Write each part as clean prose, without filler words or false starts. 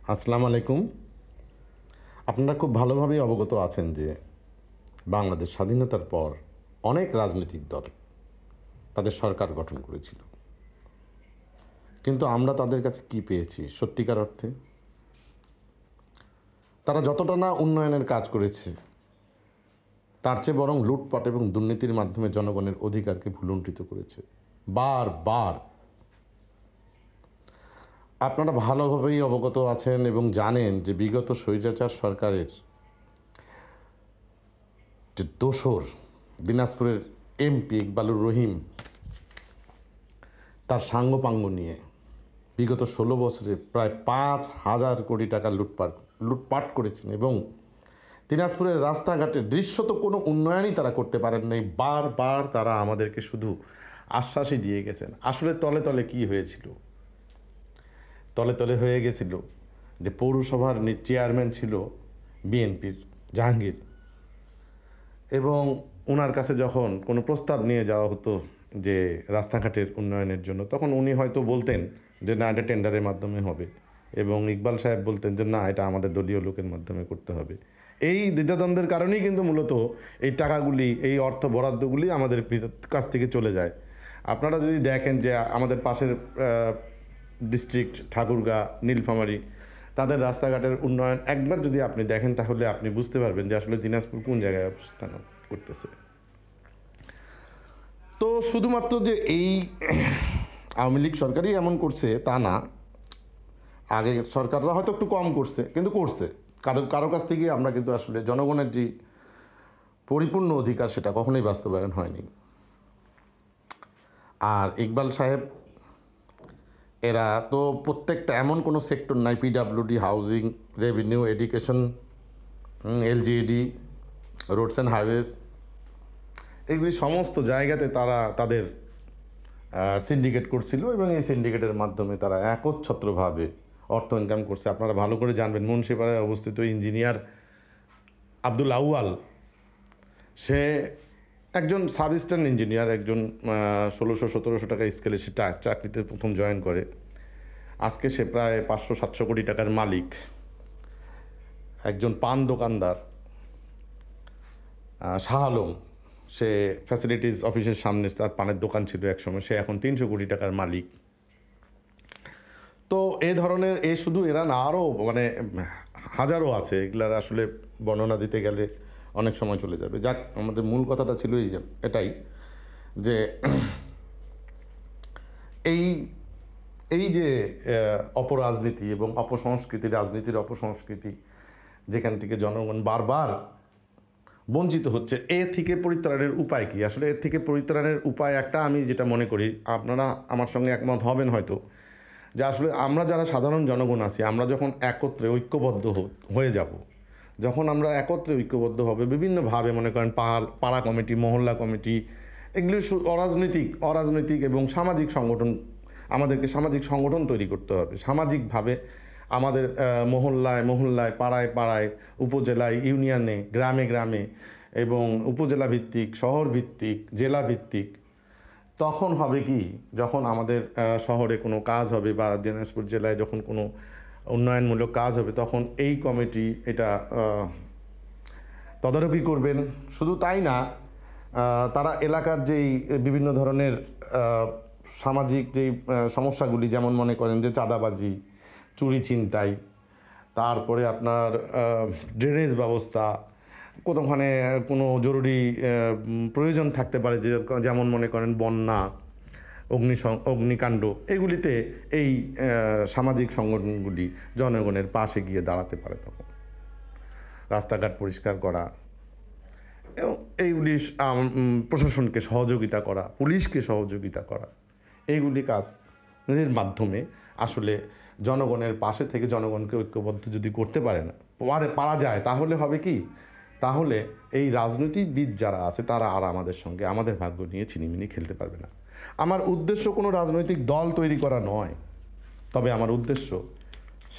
আসসালামু আলাইকুম। আপনারা খুব ভালোভাবেই অবগত আছেন যে বাংলাদেশ স্বাধীনতার পর অনেক রাজনৈতিক দল তাদের সরকার গঠন করেছিল, কিন্তু আমরা তাদের কাছে কি পেয়েছি? সত্যিকার অর্থে তারা যতটা না উন্নয়নের কাজ করেছে, তার চেয়ে বরং লুটপাট এবং দুর্নীতির মাধ্যমে জনগণের অধিকারকে ভুলুণ্ঠিত করেছে বারবার। আপনারা ভালোভাবেই অবগত আছেন এবং জানেন যে বিগত স্বৈরাচার সরকারের যে দোসর দিনাজপুরের এমপি ইকবালুর রহিম তার সাঙ্গপাঙ্গ নিয়ে বিগত ১৬ বছরে প্রায় ৫,০০০ কোটি টাকা লুটপাট করেছেন এবং দিনাজপুরের রাস্তাঘাটের দৃশ্যত কোনো উন্নয়নই তারা করতে পারেন নাই। বারবার তারা আমাদেরকে শুধু আশ্বাসই দিয়ে গেছেন। আসলে তলে তলে কি হয়েছিল? তলে তলে হয়ে গেছিল যে পৌরসভার চেয়ারম্যান ছিল বিএনপির জাহাঙ্গীর, এবং ওনার কাছে যখন কোনো প্রস্তাব নিয়ে যাওয়া হতো যে রাস্তাঘাটের উন্নয়নের জন্য, তখন উনি হয়তো বলতেন যে না, এটা টেন্ডারের মাধ্যমে হবে, এবং ইকবাল সাহেব বলতেন যে না, এটা আমাদের দলীয় লোকের মাধ্যমে করতে হবে। এই দ্বিধাদ্বন্দ্বের কারণেই কিন্তু মূলত এই টাকাগুলি, এই অর্থ বরাদ্দগুলি আমাদের কাছ থেকে চলে যায়। আপনারা যদি দেখেন যে আমাদের পাশের ডিস্ট্রিক্ট ঠাকুরগাঁ, নীলফামারী, তাদের রাস্তাঘাটের উন্নয়ন একবার যদি আপনি দেখেন, তাহলে আপনি বুঝতে পারবেন যে আসলে দিনাজপুর কোন জায়গায় অবস্থান করতেছে। তো শুধুমাত্র যে এই আওয়ামী লীগ সরকারই এমন করছে তা না, আগে সরকাররা হয়তো একটু কম করছে, কিন্তু করছে। কারো কাছ থেকে আমরা কিন্তু আসলে জনগণের যে পরিপূর্ণ অধিকার সেটা কখনোই বাস্তবায়ন হয়নি। আর ইকবাল সাহেব এরা তো প্রত্যেকটা, এমন কোনো সেক্টর নাই, PWD, housing, revenue, education, LGED, roads and highways, এগুলি সমস্ত জায়গাতে তারা তাদের সিন্ডিকেট করছিল এবং এই সিন্ডিকেটের মাধ্যমে তারা একচ্ছত্রভাবে অর্থ ইনকাম করছে। আপনারা ভালো করে জানবেন, মুন্সিপাড়ায় অবস্থিত ইঞ্জিনিয়ার আব্দুল আউয়াল, সে একজন সাব স্টেশন ইঞ্জিনিয়ার, একজন ১৬০০-১৭০০ টাকা স্কেলে সে চাকরিতে প্রথম জয়েন করে। আজকে সে প্রায় ৫০০-৭০০ কোটি টাকার মালিক। একজন পান দোকানদার শাহ আলম, সে ফ্যাসিলিটিস অফিসের সামনে তার পানের দোকান ছিল একসময়, সে এখন ৩০০ কোটি টাকার মালিক। তো এই ধরনের শুধু এরা না, আরও মানে হাজারো আছে, এগুলার আসলে বর্ণনা দিতে গেলে অনেক সময় চলে যাবে। যাক, আমাদের মূল কথাটা ছিল এটাই যে এই এই যে অপরাজনীতি এবং অপসংস্কৃতি, রাজনীতির অপসংস্কৃতি, যেখান থেকে জনগণ বারবার বঞ্চিত হচ্ছে, এ থেকে পরিত্রাণের উপায় কি? আসলে এর থেকে পরিত্রাণের উপায় একটা, আমি যেটা মনে করি, আপনারা আমার সঙ্গে একমত হবেন হয়তো, যে আসলে আমরা যারা সাধারণ জনগণ আছি, আমরা যখন একত্রে ঐক্যবদ্ধ হয়ে যাব, যখন আমরা একত্রে ঐক্যবদ্ধ হবে বিভিন্নভাবে, মনে করেন পাড়া কমিটি, মহল্লা কমিটি, এগুলি অরাজনৈতিক এবং সামাজিক সংগঠন, আমাদেরকে সামাজিক সংগঠন তৈরি করতে হবে। সামাজিকভাবে আমাদের মহল্লায় মহল্লায়, পাড়ায় পাড়ায়, উপজেলায়, ইউনিয়নে, গ্রামে গ্রামে, এবং উপজেলা ভিত্তিক, শহর ভিত্তিক, জেলা ভিত্তিক, তখন হবে কি, যখন আমাদের শহরে কোনো কাজ হবে বা দিনাজপুর জেলায় যখন কোনো উন্নয়নমূলক কাজ হবে, তখন এই কমিটি এটা তদারকি করবেন। শুধু তাই না, তারা এলাকার যেই বিভিন্ন ধরনের সামাজিক যেই সমস্যাগুলি, যেমন মনে করেন যে চাঁদাবাজি, চুরি ছিনতাই, তারপরে আপনার ড্রেনেজ ব্যবস্থা, কোনোখানে কোনো জরুরি প্রয়োজন থাকতে পারে, যেমন মনে করেন বন্যা, অগ্নিকাণ্ড, এগুলিতে এই সামাজিক সংগঠনগুলি জনগণের পাশে গিয়ে দাঁড়াতে পারে। তখন রাস্তাঘাট পরিষ্কার করা, এইগুলি প্রশাসনকে সহযোগিতা করা, পুলিশকে সহযোগিতা করা, এইগুলি কাজের মাধ্যমে আসলে জনগণের পাশে থেকে জনগণকে ঐক্যবদ্ধ যদি করতে পারা যায়, তাহলে হবে কি, তাহলে এই রাজনীতিবিদ যারা আছে তারা আর আমাদের সঙ্গে আমাদের ভাগ্য নিয়ে ছিনিমিনি খেলতে পারবে না। আমার উদ্দেশ্য কোনো রাজনৈতিক দল তৈরি করা নয়, তবে আমার উদ্দেশ্য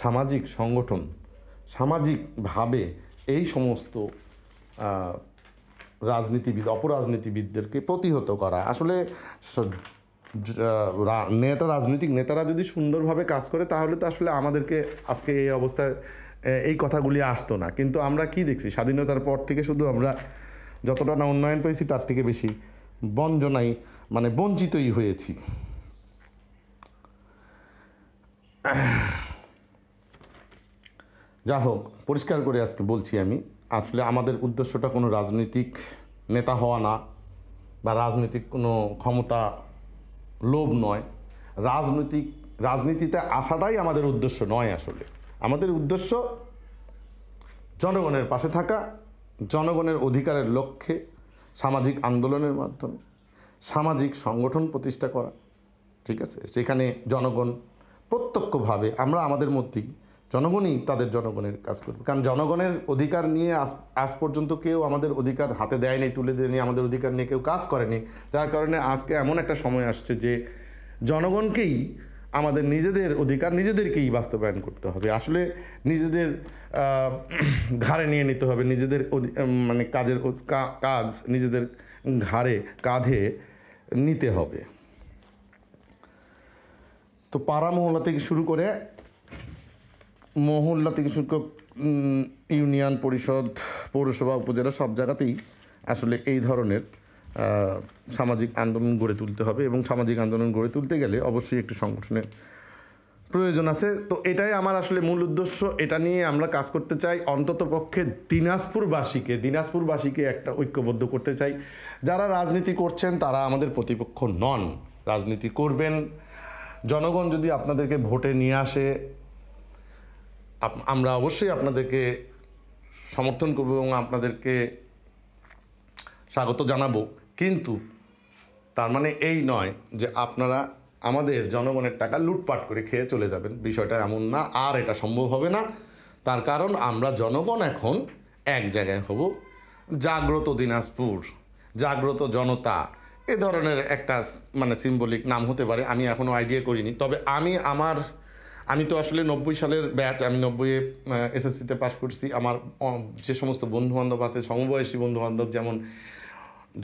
সামাজিক সংগঠন, সামাজিকভাবে এই সমস্ত রাজনীতিবিদ, অপরাজনীতিবিদদেরকে প্রতিহত করা। আসলে রাজনৈতিক নেতারা যদি সুন্দরভাবে কাজ করে তাহলে তো আসলে আমাদেরকে আজকে এই অবস্থায় এই কথাগুলি আসতো না। কিন্তু আমরা কি দেখছি, স্বাধীনতার পর থেকে শুধু আমরা যতটা না উন্নয়ন পেয়েছি তার থেকে বেশি বঞ্চনাই, মানে বঞ্চিতই হয়েছি। যা হোক, পরিষ্কার করে আজকে বলছি, আমি আসলে আমাদের উদ্দেশ্যটা কোনো রাজনৈতিক নেতা হওয়া না, বা রাজনৈতিক কোনো ক্ষমতা লোভ নয়। রাজনীতিতে আসাটাই আমাদের উদ্দেশ্য নয়। আসলে আমাদের উদ্দেশ্য জনগণের পাশে থাকা, জনগণের অধিকারের লক্ষ্যে সামাজিক আন্দোলনের মাধ্যমে সামাজিক সংগঠন প্রতিষ্ঠা করা। ঠিক আছে, সেখানে জনগণ প্রত্যক্ষভাবে, আমরা আমাদের মধ্যেই জনগণই তাদের জনগণের কাজ করবে। কারণ জনগণের অধিকার নিয়ে আজ পর্যন্ত কেউ আমাদের অধিকার হাতে দেয়নি, তুলে দেয়নি, আমাদের অধিকার নিয়ে কেউ কাজ করেনি। যার কারণে আজকে এমন একটা সময় আসছে যে জনগণকেই আমাদের নিজেদের অধিকার নিজেদেরকেই বাস্তবায়ন করতে হবে। আসলে নিজেদের ঘাড়ে নিয়ে নিতে হবে, নিজেদের মানে কাজ নিজেদের ঘাড়ে কাঁধে নিতে হবে। তো পাড়া মহল্লা থেকে শুরু করে ইউনিয়ন পরিষদ, পৌরসভা, উপজেলা সব জায়গাতেই আসলে এই ধরনের সামাজিক আন্দোলন গড়ে তুলতে হবে। এবং সামাজিক আন্দোলন গড়ে তুলতে গেলে অবশ্যই একটি সংগঠনের প্রয়োজন আছে। তো এটাই আমার আসলে মূল উদ্দেশ্য। এটা নিয়ে আমরা কাজ করতে চাই। অন্তত পক্ষে দিনাজপুরবাসীকে একটা ঐক্যবদ্ধ করতে চাই। যারা রাজনীতি করছেন তারা আমাদের প্রতিপক্ষ নন, রাজনীতি করবেন। জনগণ যদি আপনাদেরকে ভোটে নিয়ে আসে, আমরা অবশ্যই আপনাদেরকে সমর্থন করব এবং আপনাদেরকে স্বাগত জানাবো। কিন্তু তার মানে এই নয় যে আপনারা আমাদের জনগণের টাকা লুটপাট করে খেয়ে চলে যাবেন। বিষয়টা এমন না, আর এটা সম্ভব হবে না। তার কারণ আমরা জনগণ এখন এক জায়গায় হব। জাগ্রত দিনাজপুর, জাগ্রত জনতা, এ ধরনের একটা মানে সিম্বলিক নাম হতে পারে। আমি এখনও আইডিয়া করিনি। তবে আমি তো আসলে 90 সালের ব্যাচ। আমি 90-এ এসএসসিতে পাশ করছি। আমার যে সমস্ত বন্ধুবান্ধব আছে, সমবয়সী বন্ধুবান্ধব, যেমন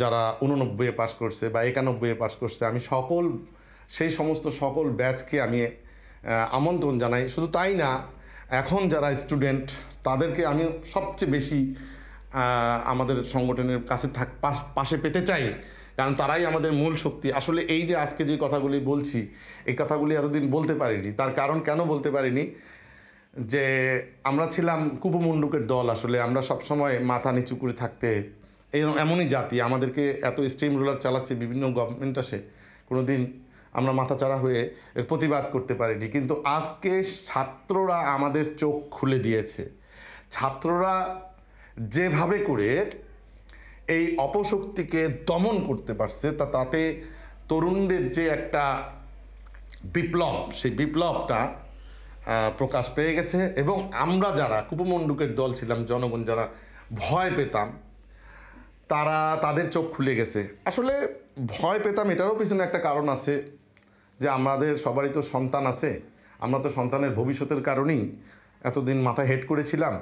যারা 89-এ পাশ করছে বা 91-এ পাশ করছে, আমি সেই সমস্ত সকল ব্যাচকে আমি আমন্ত্রণ জানাই। শুধু তাই না, এখন যারা স্টুডেন্ট তাদেরকে আমি সবচেয়ে বেশি আমাদের সংগঠনের কাছে পাশে পেতে চাই। কারণ তারাই আমাদের মূল শক্তি। আসলে এই যে আজকে যে কথাগুলি বলছি, এই কথাগুলি এতদিন বলতে পারিনি। তার কারণ কেন বলতে পারিনি, যে আমরা ছিলাম কুপমণ্ডুকের দল। আসলে আমরা সবসময় মাথা নিচু করে থাকতে এমনই জাতি। আমাদেরকে এত স্টিম রোলার চালাচ্ছে বিভিন্ন গভর্নমেন্ট আসে, কোনোদিন আমরা মাথাচাড়া হয়ে এর প্রতিবাদ করতে পারিনি। কিন্তু আজকে ছাত্ররা আমাদের চোখ খুলে দিয়েছে। ছাত্ররা যেভাবে করে এই অপশক্তিকে দমন করতে পারছে, তাতে তরুণদের যে একটা বিপ্লব, সেই বিপ্লবটা প্রকাশ পেয়ে গেছে। এবং আমরা যারা কুপমণ্ডুকের দল ছিলাম, জনগণ যারা ভয় পেতাম, তাদের চোখ খুলে গেছে। আসলে ভয় পেতাম, এটারও পিছনে একটা কারণ আছে, যে আমাদের সবারই তো সন্তান আছে। আমরা তো সন্তানের ভবিষ্যতের কারণেই এতদিন মাথা হেড করেছিলাম,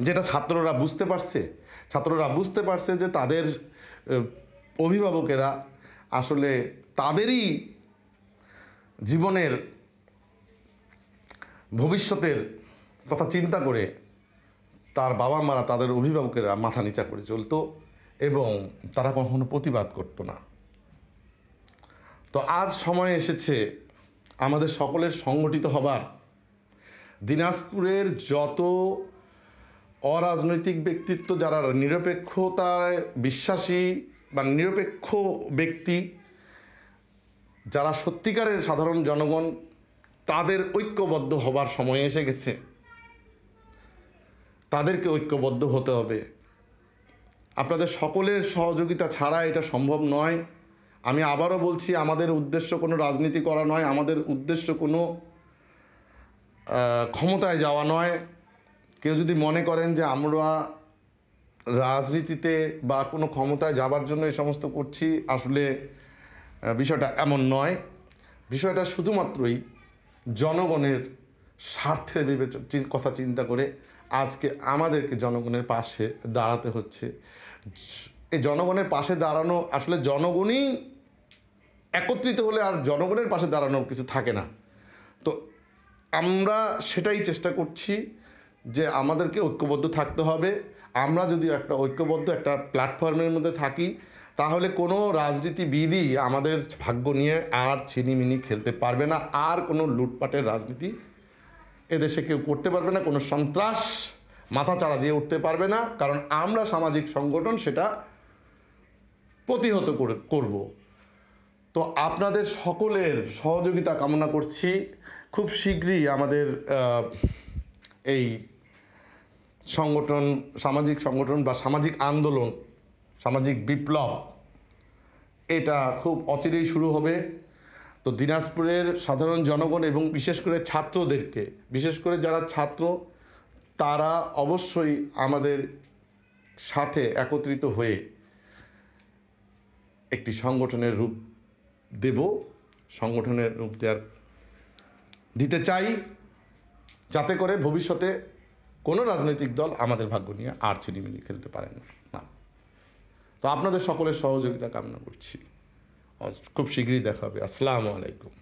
যেটা ছাত্ররা বুঝতে পারছে যে তাদের অভিভাবকেরা আসলে তাদেরই জীবনের ভবিষ্যতের কথা চিন্তা করে তার বাবা মারা, তাদের অভিভাবকেরা মাথা নিচা করে চলতো এবং তারা কখনো প্রতিবাদ করতো না। তো আজ সময় এসেছে আমাদের সকলের সংগঠিত হবার। দিনাজপুরের যত অরাজনৈতিক ব্যক্তিত্ব, যারা নিরপেক্ষতায় বিশ্বাসী বা নিরপেক্ষ ব্যক্তি, যারা সত্যিকারের সাধারণ জনগণ, তাদের ঐক্যবদ্ধ হবার সময় এসে গেছে। তাদেরকে ঐক্যবদ্ধ হতে হবে। আপনাদের সকলের সহযোগিতা ছাড়া এটা সম্ভব নয়। আমি আবারও বলছি, আমাদের উদ্দেশ্য কোনো রাজনীতি করা নয়, আমাদের উদ্দেশ্য কোনো ক্ষমতায় যাওয়া নয়। কেউ যদি মনে করেন যে আমরা রাজনীতিতে বা কোনো ক্ষমতায় যাবার জন্য এই সমস্ত করছি, আসলে বিষয়টা এমন নয়। বিষয়টা শুধুমাত্রই জনগণের স্বার্থের কথা চিন্তা করে আজকে আমাদেরকে জনগণের পাশে দাঁড়াতে হচ্ছে। এই জনগণের পাশে দাঁড়ানো, আসলে জনগণই একত্রিত হলে আর জনগণের পাশে দাঁড়ানোর কিছু থাকে না। তো আমরা সেটাই চেষ্টা করছি যে আমাদেরকে ঐক্যবদ্ধ থাকতে হবে। আমরা যদি একটা ঐক্যবদ্ধ একটা প্ল্যাটফর্মের মধ্যে থাকি, তাহলে কোনো রাজনীতিবিদই আমাদের ভাগ্য নিয়ে আর ছিনিমিনি খেলতে পারবে না। আর কোনো লুটপাটের রাজনীতি এদেশে কেউ করতে পারবে না, কোনো সন্ত্রাস মাথা চাড়া দিয়ে উঠতে পারবে না, কারণ আমরা সামাজিক সংগঠন সেটা প্রতিহত করব। তো আপনাদের সকলের সহযোগিতা কামনা করছি। খুব শীঘ্রই আমাদের এই সংগঠন, সামাজিক সংগঠন বা সামাজিক আন্দোলন, সামাজিক বিপ্লব, এটা খুব অচিরেই শুরু হবে। তো দিনাজপুরের সাধারণ জনগণ এবং বিশেষ করে ছাত্রদেরকে, বিশেষ করে যারা ছাত্র, তারা অবশ্যই আমাদের সাথে একত্রিত হয়ে একটি সংগঠনের রূপ দেব, সংগঠনের রূপ দিতে চাই, যাতে করে ভবিষ্যতে কোনো রাজনৈতিক দল আমাদের ভাগ্য নিয়ে আর ছিনিমিনি খেলতে পারেন না। তো আপনাদের সকলের সহযোগিতা কামনা করছি। খুব শীঘ্রই দেখা হবে। আসসালামু আলাইকুম।